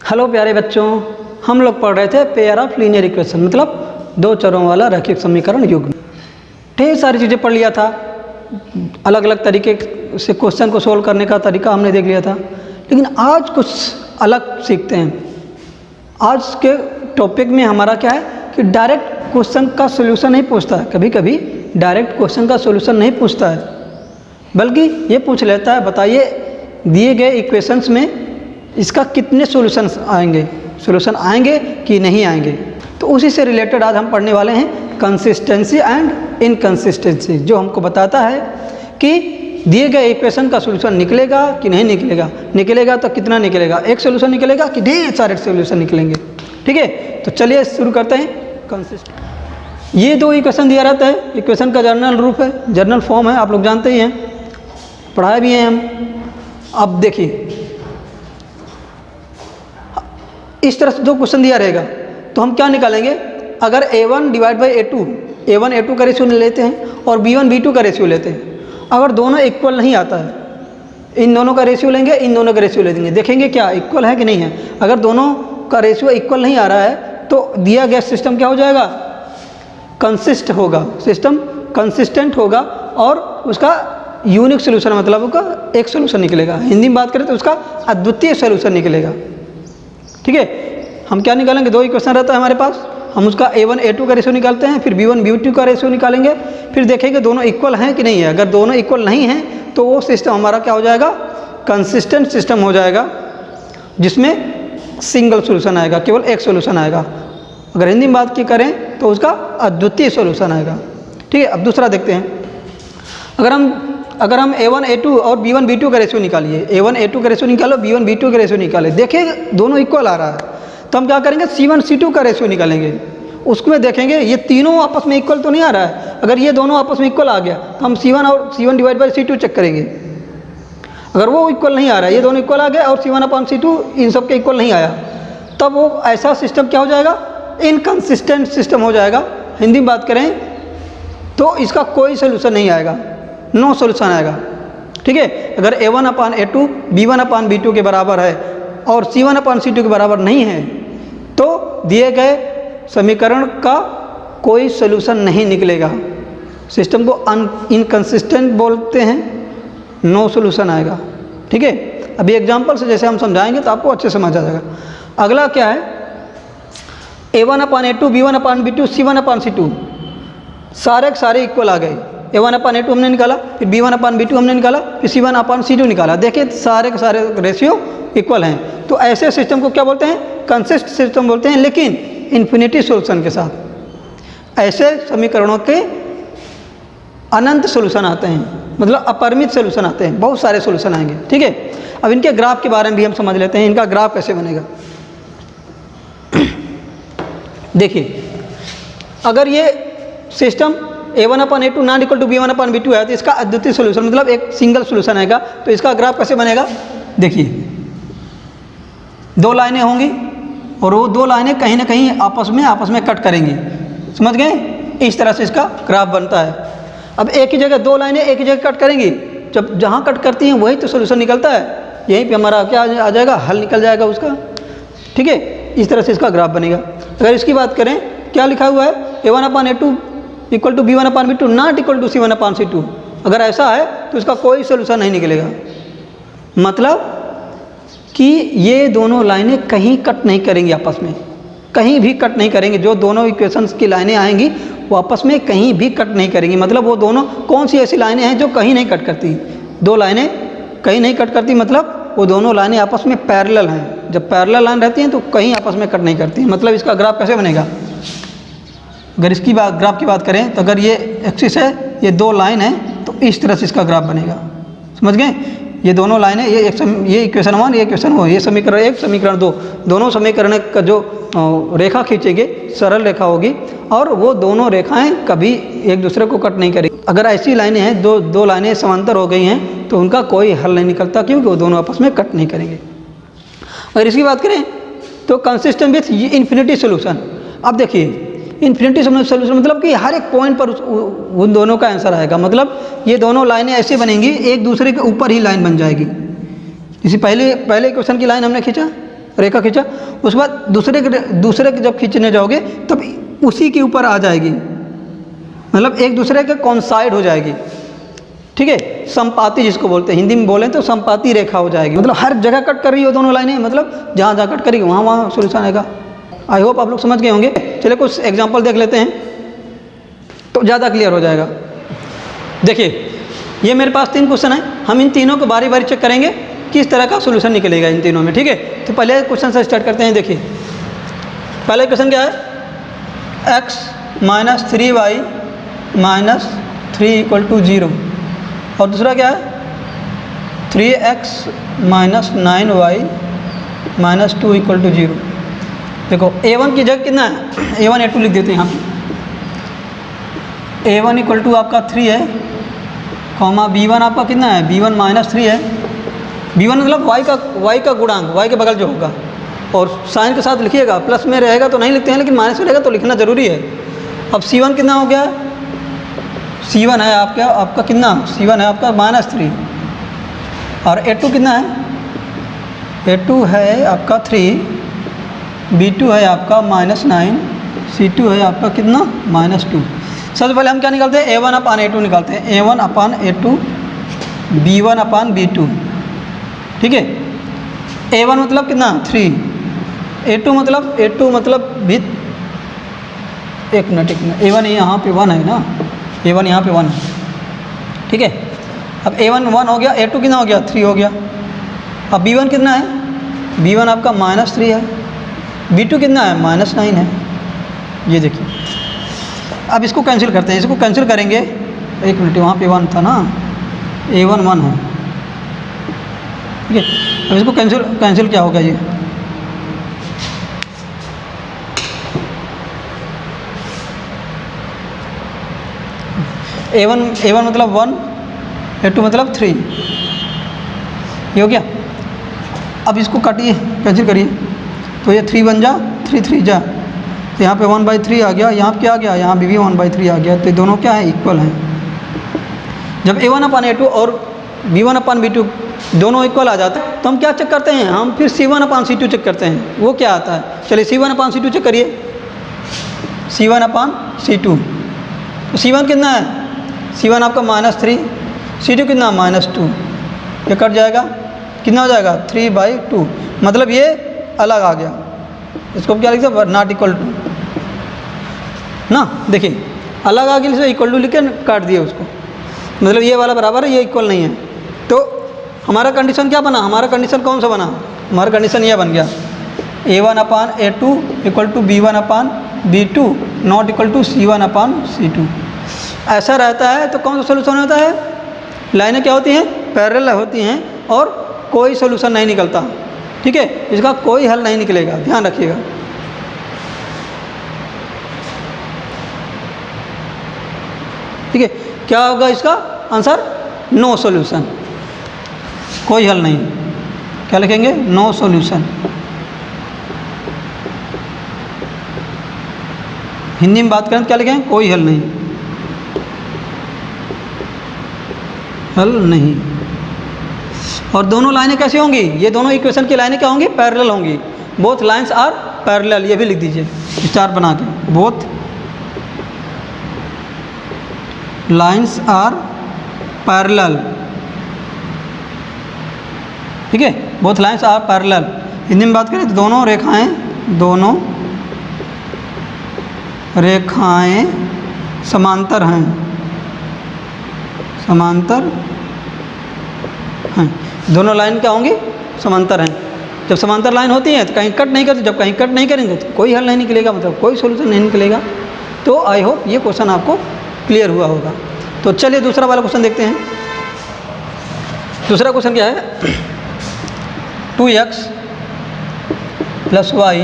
Hello प्यारे बच्चों, हम लोग पढ़ रहे थे पेयर ऑफ लीनियर इक्वेशन, मतलब दो चरों वाला रैखिक समीकरण युग्म। ढेर सारी चीज़ें पढ़ लिया था, अलग अलग तरीके से क्वेश्चन को सोल्व करने का तरीका हमने देख लिया था। लेकिन आज कुछ अलग सीखते हैं। आज के टॉपिक में हमारा क्या है कि डायरेक्ट क्वेश्चन का सोल्यूशन नहीं पूछता है। कभी कभी डायरेक्ट क्वेश्चन का सोल्यूशन नहीं पूछता है, बल्कि ये पूछ लेता है, बताइए दिए गए इक्वेशंस में इसका कितने सॉल्यूशंस आएंगे, सॉल्यूशन आएंगे कि नहीं आएंगे। तो उसी से रिलेटेड आज हम पढ़ने वाले हैं कंसिस्टेंसी एंड इनकंसिस्टेंसी, जो हमको बताता है कि दिए गए इक्वेशन का सॉल्यूशन निकलेगा कि नहीं निकलेगा, निकलेगा तो कितना निकलेगा, एक सॉल्यूशन निकलेगा कि ढेर सारे सॉल्यूशन निकलेंगे। ठीक है, तो चलिए शुरू करते हैं। कंसिस्टेंसी, ये दो इक्वेशन दिया रहता है, इक्वेशन का जर्नल रूप है, जर्नल फॉर्म है, आप लोग जानते ही हैं, पढ़ाए भी हैं हम। अब देखिए, इस तरह से दो क्वेश्चन दिया रहेगा तो हम क्या निकालेंगे। अगर a1 divide by a1 a2 का रेशियो लेते हैं और b1 b2 का रेशियो लेते हैं, अगर दोनों इक्वल नहीं आता है, इन दोनों का रेशियो लेंगे, इन दोनों का रेशियो ले देंगे, देखेंगे क्या इक्वल है कि नहीं है। अगर दोनों का रेशियो इक्वल नहीं आ रहा है तो दिया गया सिस्टम क्या हो जाएगा, कंसिस्ट होगा, सिस्टम कंसिस्टेंट होगा और उसका यूनिक सोल्यूशन, मतलब उसका एक सोल्यूशन निकलेगा। हिंदी में बात करें तो उसका अद्वितीय सोल्यूशन निकलेगा। ठीक है, हम क्या निकालेंगे, दो इक्वेशन रहता है हमारे पास, हम उसका a1 a2 का रेशियो निकालते हैं, फिर b1 b2 का रेशियो निकालेंगे, फिर देखेंगे दोनों इक्वल हैं कि नहीं है। अगर दोनों इक्वल नहीं हैं तो वो सिस्टम हमारा क्या हो जाएगा, कंसिस्टेंट सिस्टम हो जाएगा, जिसमें सिंगल सोल्यूशन आएगा, केवल एक सोल्यूशन आएगा। अगर हिंदी में बात की करें तो उसका अद्वितीय सोल्यूशन आएगा। ठीक है, अब दूसरा देखते हैं। अगर हम a1 a2 और b1 b2 का रेशियो निकालिए, a1 a2 का रेशियो निकालो, b1 b2 का रेशियो निकाले, देखिए दोनों इक्वल आ रहा है, तो हम क्या करेंगे, c1 c2 का रेशियो निकालेंगे। उसमें देखेंगे ये तीनों आपस में इक्वल तो नहीं आ रहा है। अगर ये दोनों आपस में इक्वल आ गया तो हम c1 divide by c2 check करेंगे। अगर वो इक्वल नहीं आ रहा है, ये दोनों इक्वल आ गए और c1/c2 इन सब के इक्वल नहीं आया, तब वो ऐसा सिस्टम क्या हो जाएगा, इनकंसिस्टेंट सिस्टम हो जाएगा। हिंदी में बात करें तो इसका कोई सोल्यूशन नहीं आएगा, नो सोल्यूशन आएगा। ठीक है, अगर a1/a2 b1/b2 के बराबर है और c1/c2 के बराबर नहीं है तो दिए गए समीकरण का कोई सोल्यूशन नहीं निकलेगा। सिस्टम को इनकंसिस्टेंट बोलते हैं, नो सोल्यूशन आएगा। ठीक है, अभी एग्जांपल से जैसे हम समझाएंगे तो आपको अच्छे समझ आ जाएगा। अगला क्या है, a1/a2 b1/b2 c1/c2 सारे के सारे इक्वल आ गए। a1/a2 हमने निकाला, फिर b1/b2 हमने निकाला, फिर c1/c2 निकाला, देखिए सारे के सारे रेशियो इक्वल हैं। तो ऐसे सिस्टम को क्या बोलते हैं, कंसिस्ट सिस्टम बोलते हैं, लेकिन इन्फिनिटी सोल्यूशन के साथ। ऐसे समीकरणों के अनंत सोल्यूशन आते हैं, मतलब अपरिमित सोल्यूशन आते हैं, बहुत सारे सोल्यूशन आएंगे। ठीक है, अब इनके ग्राफ के बारे में भी हम समझ लेते हैं, इनका ग्राफ कैसे बनेगा। देखिए, अगर ये system a1/a2 not equal to b1/b2 है तो इसका अद्वितीय सोल्यूशन, मतलब एक सिंगल सोल्यूशन आएगा। तो इसका ग्राफ कैसे बनेगा, देखिए दो लाइनें होंगी और वो दो लाइनें कहीं ना कहीं आपस में कट करेंगी, समझ गए। इस तरह से इसका ग्राफ बनता है। अब एक ही जगह दो लाइनें एक ही जगह कट करेंगी, जब जहाँ कट करती हैं वही तो सोल्यूशन निकलता है, यहीं पे हमारा क्या आ जाएगा, हल निकल जाएगा उसका। ठीक है, इस तरह से इसका ग्राफ बनेगा। अगर इसकी बात करें, क्या लिखा हुआ है, a1/a2 equal to b1/b2 not equal to c1/c2। अगर ऐसा है तो इसका कोई सोल्यूशन नहीं निकलेगा, मतलब कि ये दोनों लाइनें कहीं कट नहीं करेंगी, आपस में कहीं भी कट नहीं करेंगी। जो दोनों इक्वेशंस की लाइनें आएंगी वो आपस में कहीं भी कट नहीं करेंगी। मतलब वो दोनों कौन सी ऐसी लाइनें हैं जो कहीं नहीं कट करती, दो लाइनें कहीं नहीं कट करती, मतलब वो दोनों लाइनें आपस में पैरेलल हैं। जब पैरेलल लाइन रहती हैं तो कहीं आपस में कट नहीं करती। मतलब इसका ग्राफ कैसे बनेगा, अगर इसकी ग्राफ की बात करें तो अगर ये एक्सिस है, ये दो लाइन है, तो इस तरह से इसका ग्राफ बनेगा, समझ गए। ये दोनों लाइनें, ये इक्वेशन 1, ये इक्वेशन 1, ये समीकरण 1, समीकरण 2, दोनों समीकरण का जो रेखा खींचेंगे सरल रेखा होगी और वो दोनों रेखाएं कभी एक दूसरे को कट नहीं करेंगी। अगर ऐसी लाइनें हैं, दो लाइनें समांतर हो गई हैं तो उनका कोई हल नहीं निकलता, क्योंकि वो दोनों आपस में कट नहीं करेंगे। अगर इसकी बात करें तो कंसिस्टेंट विथ इन्फिनिटी सोल्यूशन। अब देखिए, इन्फिनिटी सोल्यूशन मतलब कि हर एक पॉइंट पर उन दोनों का आंसर आएगा। मतलब ये दोनों लाइनें ऐसे बनेंगी, एक दूसरे के ऊपर ही लाइन बन जाएगी। इसी पहले क्वेश्चन की लाइन हमने खींचा, रेखा खींचा, उसके बाद दूसरे के जब खींचने जाओगे तब उसी के ऊपर आ जाएगी, मतलब एक दूसरे के कॉन्साइड हो जाएगी, ठीक है। संपाती जिसको बोलते हैं, हिंदी में बोलें तो संपाती रेखा हो जाएगी, मतलब हर जगह कट कर रही हो दोनों लाइनें, मतलब जहाँ जहाँ कट करेगी वहाँ वहाँ सोल्यूशन आएगा। आई होप आप लोग समझ गए होंगे। चलिए कुछ एग्जांपल देख लेते हैं तो ज़्यादा क्लियर हो जाएगा। देखिए ये मेरे पास 3 क्वेश्चन है, हम इन तीनों को बारी बारी चेक करेंगे किस तरह का सोल्यूशन निकलेगा इन तीनों में, ठीक है। तो पहले क्वेश्चन से स्टार्ट करते हैं। देखिए पहला क्वेश्चन क्या है, x - 3y - 3 = 0, और दूसरा क्या है 3x - 9y - 2 = 0। देखो a1 की जगह कितना है, a1 a2 लिख देते हैं यहाँ पे। a1 = आपका 3 है, कॉमा b1 आपका कितना है, b1 - 3 है। b1 मतलब y का गुणांक, y के बगल जो होगा, और साइन के साथ लिखिएगा, प्लस में रहेगा तो नहीं लिखते हैं, लेकिन माइनस में रहेगा तो लिखना ज़रूरी है। अब c1 कितना हो गया, c1 है आपका कितना, c1 है आपका -3, और a2 कितना है, a2 है आपका 3, b2 है आपका -9, c2 है आपका कितना -2। सबसे पहले हम क्या निकालते हैं, a1/a2 निकालते हैं, a1/a2 b1/b2, ठीक है। a1 मतलब कितना 3, a2 मतलब भी, एक मिनट a1 यहाँ पे 1 है ना, a1 यहाँ पे 1 है, ठीक है। अब a1 1 हो गया, a2 कितना हो गया 3 हो गया। अब b1 कितना है, b1 आपका -3 है, b2 कितना है -9 है। ये देखिए अब इसको कैंसिल करते हैं, इसको कैंसिल करेंगे, एक मिनट वहाँ पे 1 था ना, a1 1 है, ठीक है। अब इसको कैंसिल क्या होगा, ये a1 मतलब 1, a2 मतलब 3, ये हो गया। अब इसको काटिए, कैंसिल करिए, तो ये 3 बन जा, 3 3 जा, तो यहाँ पे 1/3 आ गया, यहाँ पे क्या आ गया, यहाँ भी 1/3 आ गया, तो दोनों क्या है, इक्वल हैं। जब a1/a2 और b1/b2 दोनों इक्वल आ जाते हैं तो हम क्या चेक करते हैं, हम फिर c1/c2 चेक करते हैं। वो क्या आता है, चलिए c1/c2 चेक करिए, c1/c2, तो c1 कितना है, c1 आपका -3, c2 कितना -2, ये कट जाएगा, कितना हो जाएगा 3/2, मतलब ये अलग आ गया। इसको क्या लिखते हैं, नॉट इक्वल टू ना, देखिए अलग आ गया, इसे इक्वल टू लिख के काट दिए उसको, मतलब ये वाला बराबर है, ये इक्वल नहीं है। तो हमारा कंडीशन क्या बना, हमारा कंडीशन कौन सा बना, हमारा कंडीशन ये बन गया, a1/a2 = b1/b2 not equal to c1/c2। ऐसा रहता है तो कौन सा सोल्यूशन होता है, लाइनें क्या होती हैं, पैरेलल होती हैं और कोई सोल्यूशन नहीं निकलता, ठीक है, इसका कोई हल नहीं निकलेगा, ध्यान रखिएगा। ठीक है, क्या होगा इसका आंसर, नो सॉल्यूशन, कोई हल नहीं। क्या लिखेंगे, नो सॉल्यूशन। हिंदी में बात करें तो क्या लिखें, कोई हल नहीं, हल नहीं। और दोनों लाइनें कैसी होंगी, ये दोनों इक्वेशन की लाइनें क्या होंगी, पैरेलल होंगी, बोथ लाइन्स आर पैरेलल, ये भी लिख दीजिए स्टार बना के, बोथ लाइन्स आर पैरेलल, ठीक है, both lines are parallel. Hindi में बात करें तो दोनों रेखाएं समांतर हैं, समांतर हैं, दोनों लाइन क्या होंगी, समांतर हैं। जब समांतर लाइन होती है तो कहीं कट नहीं करती, जब कहीं कट नहीं करेंगे तो कोई हल नहीं निकलेगा, मतलब कोई सोल्यूशन नहीं निकलेगा। तो आई होप ये क्वेश्चन आपको क्लियर हुआ होगा। तो चलिए दूसरा वाला क्वेश्चन देखते हैं। दूसरा क्वेश्चन क्या है, 2x + y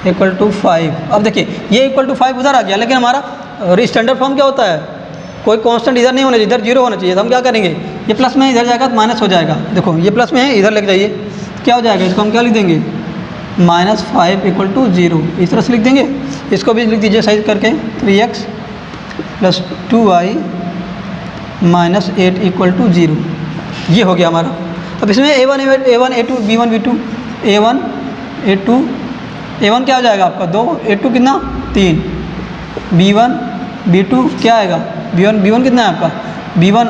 = 5। अब देखिए ये =5 उधर आ गया, लेकिन हमारा स्टैंडर्ड फॉर्म क्या होता है, कोई कांस्टेंट इधर नहीं होना चाहिए, इधर 0 होना चाहिए। तो हम क्या करेंगे, ये प्लस में इधर जाएगा तो माइनस हो जाएगा। देखो ये प्लस में है, इधर लेके जाइए, क्या हो जाएगा, इसको हम क्या लिख देंगे, -5 = 0, इस तरह से लिख देंगे। इसको भी लिख दीजिए साइज करके, 3x + 2y - 8 = 0। ये हो गया हमारा। अब इसमें a1 a2 b1 b2, a1 A2 A1 क्या हो जाएगा आपका 2, A2 कितना 3, B1 B2 क्या आएगा B1 कितना है आपका B1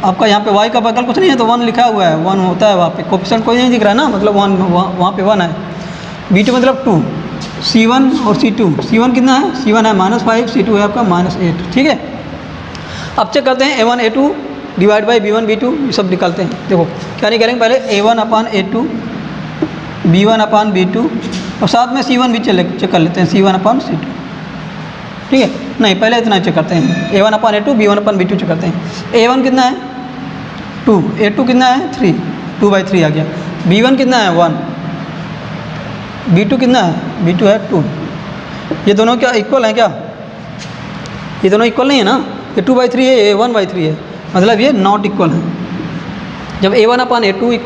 आपका यहाँ पे y का बगल कुछ नहीं है तो 1 लिखा हुआ है, 1 होता है वहाँ पे, कोफिशिएंट कोई नहीं दिख रहा है ना, मतलब 1 वहाँ पे 1 है। B2 मतलब 2, C1 और C2, C1 कितना है C1 है -5, C2 है आपका -8, ठीक है। अब चेक करते हैं A1 A2 divide by B1 B2 ये सब निकालते हैं। देखो क्या निकालेंगे पहले A1 upon A2 B1 upon B2 और साथ में C1 भी चेक कर लेते हैं, C1 अपान C2, ठीक है। नहीं पहले इतना चेक करते हैं, A1 upon A2 B1 upon B2 check करते हैं। A1 कितना है 2, A2 कितना है 3, 2/3 आ गया। B1 कितना है 1, B2 कितना है B2 है 2। ये दोनों क्या इक्वल हैं क्या, ये दोनों इक्वल नहीं है ना, ये 2/3 है ये 1/3 है, मतलब ये नॉट इक्वल है। जब A1 upon A2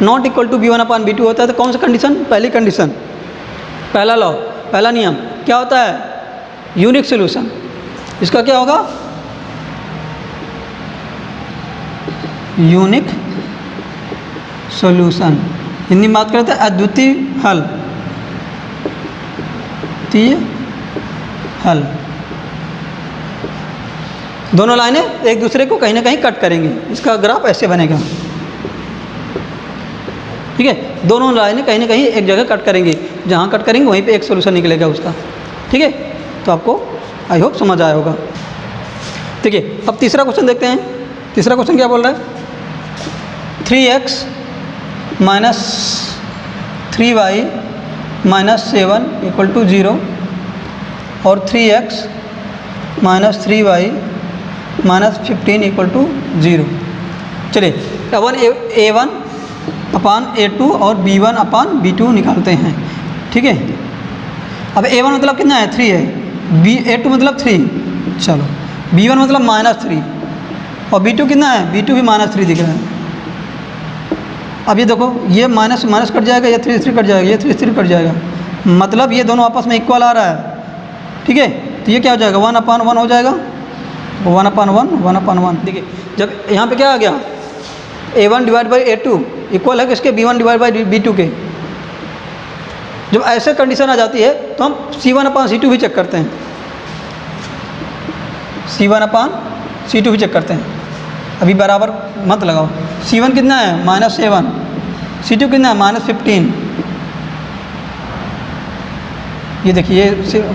not equal to B1 upon B2 होता है तो कौन सा कंडीशन, पहली कंडीशन, पहला लॉ, पहला नियम क्या होता है यूनिक सॉल्यूशन। इसका क्या होगा यूनिक सॉल्यूशन, हिंदी में बात करते हैं अद्वितीय हल, अद्वितीय हल। दोनों लाइनें एक दूसरे को कहीं ना कहीं कट करेंगी, इसका ग्राफ ऐसे बनेगा, ठीक है। दोनों लाइनें कहीं ना कहीं एक जगह कट करेंगी, जहाँ कट करेंगे वहीं पे एक सोल्यूशन निकलेगा उसका, ठीक है। तो आपको आई होप समझ आया होगा। देखिए अब तीसरा क्वेश्चन देखते हैं। तीसरा क्वेश्चन क्या बोल रहा है 3x minus 3y minus 7 equal to 0 और 3x minus 3y minus 15 equal to 0। चलिए अपन A1 अपान A2 और B1 अपान B2 निकालते हैं, ठीक है। अब A1 मतलब कितना है 3 है, A2 मतलब 3, चलो B1 मतलब -3 और B2 कितना है B2 भी -3 दिख रहा है। अब ये देखो ये माइनस माइनस कट जाएगा, ये 3 कट जाएगा, ये 3 कट जाएगा, मतलब ये दोनों आपस में इक्वल आ रहा है, ठीक है। तो ये क्या हो जाएगा 1/1 हो जाएगा, 1/1 1/1। देखिए जब यहाँ पे क्या आ गया A1 divide by A2 equal है किसके B1 डिवाइड बाई B2 के। जब ऐसे कंडीशन आ जाती है तो हम C1 अपान C2 भी चेक करते हैं, C1 अपान C2 भी चेक करते हैं। अभी बराबर मत लगाओ, C1 कितना है -7, C2 कितना है -15। ये देखिए ये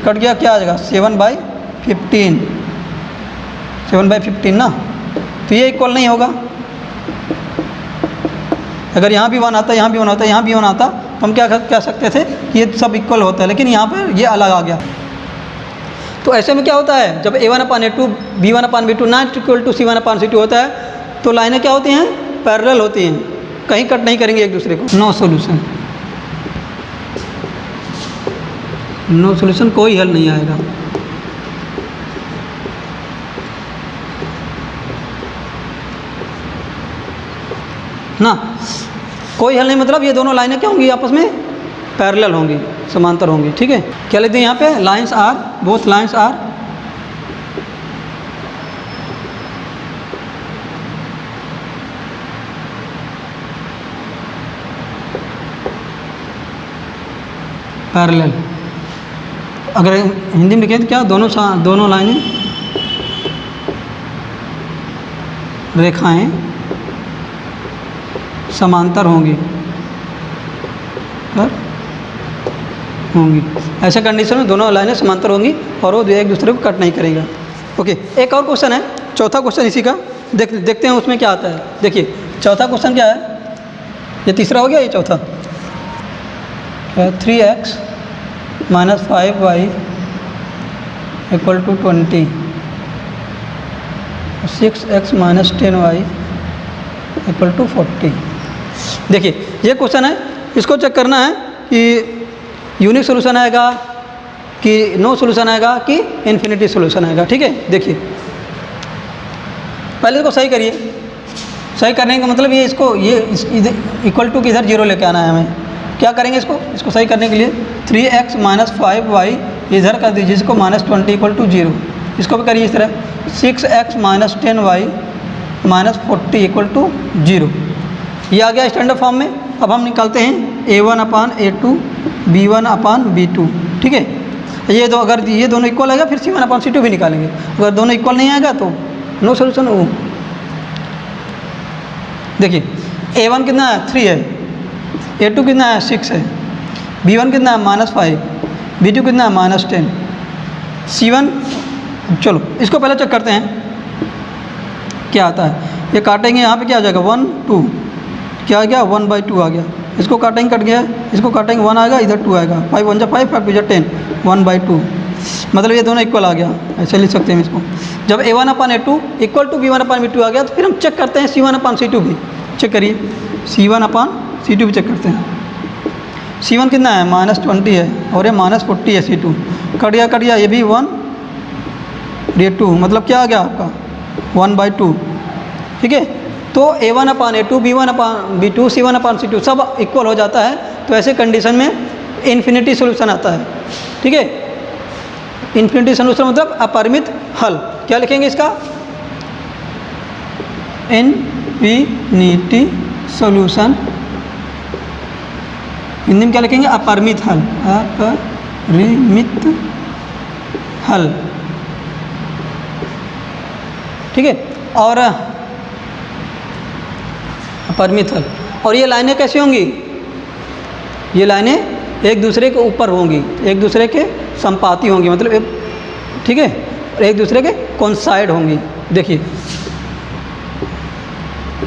कट गया, क्या आ जाएगा 7/15, 7/15 ना, तो ये इक्वल नहीं होगा। अगर यहाँ भी 1 आता, यहाँ भी 1 आता, यहाँ भी 1 आता तो हम क्या कह सकते थे कि ये सब इक्वल होता है, लेकिन यहाँ पर ये अलग आ गया। तो ऐसे में क्या होता है जब A1 upon A2 B1 upon B2 not equal to C1 upon C2 होता है तो लाइनें क्या होती हैं पैरेलल होती हैं, कहीं कट नहीं करेंगे एक दूसरे को। नो सॉल्यूशन, नो सॉल्यूशन, कोई हल नहीं आएगा। ना कोई हल नहीं, मतलब ये दोनों लाइनें क्या होंगी आपस में पैरेलल होंगी, समांतर होंगी, ठीक है। क्या लिखते हैं यहाँ पे lines are, both lines are parallel. अगर हिंदी में लिखें तो क्या दोनों लाइनें रेखाएं समांतर होंगी ऐसे कंडीशन में दोनों लाइनें समांतर होंगी और वो एक दूसरे को कट नहीं करेगा। ओके, एक और क्वेश्चन है, चौथा क्वेश्चन इसी का देखते हैं उसमें क्या आता है। देखिए चौथा क्वेश्चन क्या है, ये तीसरा हो गया, ये चौथा 3x minus 5y equal to 20, 6x minus 10y equal to 40। देखिए ये क्वेश्चन है, इसको चेक करना है कि यूनिक सोल्यूशन आएगा कि नो सोल्यूशन आएगा कि इन्फिनिटी सोल्यूशन आएगा, ठीक है। देखिए पहले इसको सही करिए, सही करने का मतलब ये इसको ये इक्वल टू किधर 0 लेके आना है हमें। क्या करेंगे इसको सही करने के लिए 3x माइनस 5y इधर कर दीजिए, इसको -20 इक्वल टू 0। इसको भी करिए इस तरह 6x minus 10y minus 40 equal to 0। ये आ गया स्टैंडर्ड फॉर्म में। अब हम निकालते हैं A1 अपान A2 B1/B2, ठीक है। ये दो, अगर ये दोनों इक्वल आएगा फिर C1/C2 भी निकालेंगे। अगर दोनों इक्वल नहीं आएगा तो नो सोल्यूशन। वो देखिए A1 कितना है 3 है, A2 कितना है 6 है, B1 कितना है -5, B2 कितना है -10, C1। चलो इसको पहले चेक करते हैं क्या आता है। ये काटेंगे, यहाँ पे क्या आ जाएगा 1 2, क्या आ गया 1/2 आ गया। इसको काटेंगे, कट गया, इसको काटेंगे 1 आएगा, इधर 2 आएगा, 5 1 जा 5, 5 2 जा 10, 1/2। मतलब ये दोनों इक्वल आ गया, ऐसे लिख सकते हैं इसको। जब A1/A2 इक्वल टू B1/B2 आ गया तो फिर हम चेक करते हैं C1/C2 भी। चेक करिए, C1/C2 भी चेक करते हैं। C1 कितना है -20 है और ये -40 है, C2 कट गया, ये भी 1 ये 2, मतलब क्या आ गया आपका 1/2, ठीक है। तो A1/A2 B1/B2 C1/C2 सब इक्वल हो जाता है। तो ऐसे कंडीशन में इन्फिनिटी सोल्यूशन आता है, ठीक है। इन्फिनिटी सोल्यूशन मतलब अपरिमित हल। क्या लिखेंगे इसका, इन्फिनिटी सोल्यूशन, हिंदी में क्या लिखेंगे अपरिमित हल, अपरिमित हल, ठीक है। और अपरिमित हल, और ये लाइनें कैसी होंगी, ये लाइनें एक दूसरे के ऊपर होंगी, एक दूसरे के संपाती होंगी, मतलब ठीक है, और एक दूसरे के कोइंसाइड होंगी। देखिए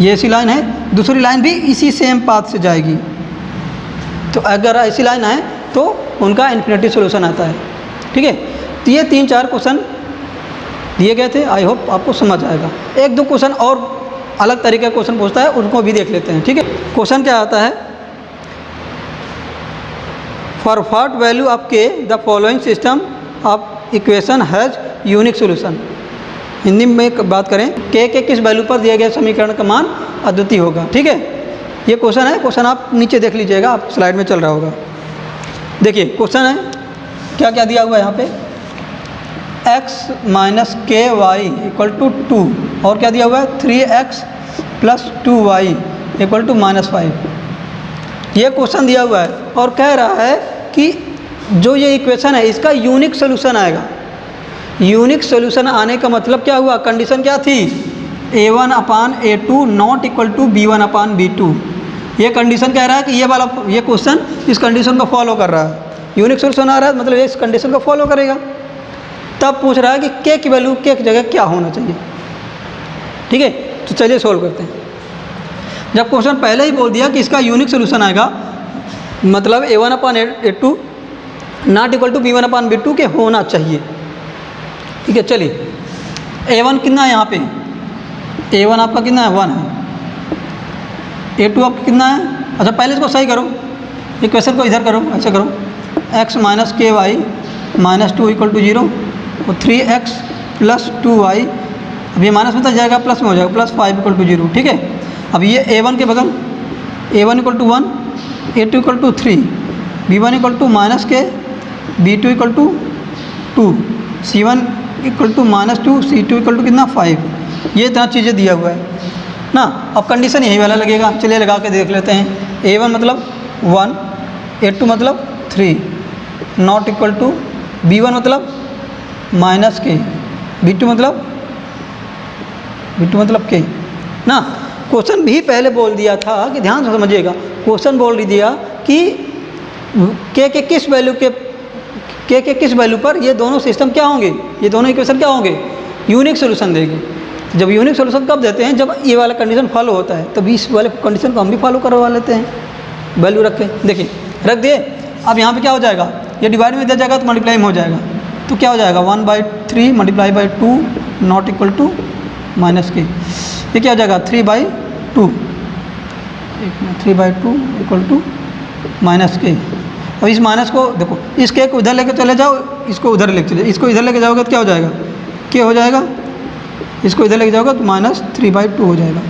ये ऐसी लाइन है, दूसरी लाइन भी इसी सेम पाथ से जाएगी। तो अगर ऐसी लाइन है तो उनका इन्फिनिटी सॉल्यूशन आता है, ठीक है। तो ये 3-4 क्वेश्चन दिए गए थे, आई होप आपको समझ आएगा। 1-2 क्वेश्चन और अलग तरीके का क्वेश्चन पूछता है, उनको भी देख लेते हैं, ठीक है। क्वेश्चन क्या आता है, फॉर व्हाट वैल्यू ऑफ के the following system of equation has unique solution. Hindi में बात करें, के किस वैल्यू पर दिए गए समीकरण का मान अद्वितीय होगा, ठीक है। ये क्वेश्चन है, क्वेश्चन आप नीचे देख लीजिएगा, आप स्लाइड में चल रहा होगा। देखिए क्वेश्चन है, क्या क्या दिया हुआ है यहाँ पे, x - ky = 2 और क्या दिया हुआ है 3x + 2y = -5। ये क्वेश्चन दिया हुआ है और कह रहा है कि जो ये इक्वेशन है इसका यूनिक सोल्यूशन आएगा। यूनिक सोल्यूशन आने का मतलब क्या हुआ, कंडीशन क्या थी, A1/A2 not equal to B1/B2। ये कंडीशन कह रहा है कि ये वाला, ये क्वेश्चन इस कंडीशन को फॉलो कर रहा है। यूनिक सोल्यूशन आ रहा है मतलब ये इस कंडीशन को फॉलो करेगा। तब पूछ रहा है कि के की वैल्यू के की जगह क्या होना चाहिए, ठीक है। तो चलिए सोल्व करते हैं। जब क्वेश्चन पहले ही बोल दिया कि इसका यूनिक सोल्यूशन आएगा, मतलब A1/A2 not equal to B1/B2 के होना चाहिए, ठीक है। चलिए A1 कितना है यहाँ पे, A1 आपका कितना है 1 है, A2 आपका कितना है, अच्छा पहले इसको सही करो, इक्वेशन को इधर करो, ऐसे करो, x - ky - 2 = 0 और 3x + 2y, अब ये माइनस में तो जाएगा प्लस में हो जाएगा, +5 = 0, ठीक है। अब ये A1 के बगल, A1 = 1, A2 = 3, B1 = -k, B2 = 2, C1 = -2, C2 = कितना 5। ये इतना चीज़ें दिया हुआ है ना। अब कंडीशन यही वाला लगेगा, चलिए लगा के देख लेते हैं। A1 मतलब 1, A2 मतलब 3, नॉट इक्वल टू B1 मतलब -k, B2 मतलब k ना। क्वेश्चन भी पहले बोल दिया था कि ध्यान से समझिएगा, क्वेश्चन बोल दिया कि के किस वैल्यू के किस वैल्यू पर ये दोनों सिस्टम क्या होंगे, ये दोनों इक्वेशन क्या होंगे, यूनिक सोल्यूशन देंगे। जब यूनिक सोल्यूशन कब देते हैं, जब ये वाला कंडीशन फॉलो होता है, तो इस वाले कंडीशन को हम भी फॉलो करवा लेते हैं, वैल्यू रख के। देखिए रख दिए, अब यहाँ पे क्या हो जाएगा, ये डिवाइड में दिया जाएगा तो मल्टीप्लाई में हो जाएगा, तो क्या हो जाएगा 1/3 × 2 नॉट इक्वल टू -k। ये क्या हो जाएगा 3/2 = -k। अब इस माइनस को देखो, इस के को इधर लेके चले जाओ, इसको उधर लेके चले, इसको इधर लेके जाओगे तो क्या हो जाएगा, के हो जाएगा, इसको इधर लेके जाओगे तो -3/2 हो जाएगा,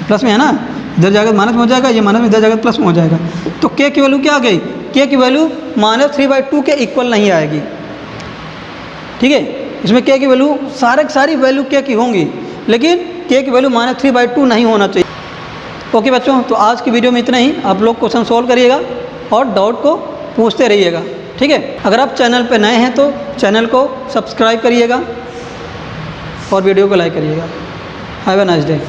प्लस में है ना, इधर जाएगा माइनस में हो जाएगा, ये माइनस में इधर जाएगा प्लस में हो जाएगा। तो के की वैल्यू क्या आ गई, के की वैल्यू -3/2 के इक्वल नहीं आएगी, ठीक है। इसमें के की वैल्यू सारी वैल्यू के की होंगी, लेकिन के की वैल्यू -3/2 नहीं होना चाहिए। ओके बच्चों, तो आज की वीडियो में इतना ही। आप लोग क्वेश्चन सॉल्व करिएगा और डाउट को पूछते रहिएगा, ठीक है। अगर आप चैनल पे नए हैं तो चैनल को सब्सक्राइब करिएगा और वीडियो को लाइक करिएगा। Have a nice day.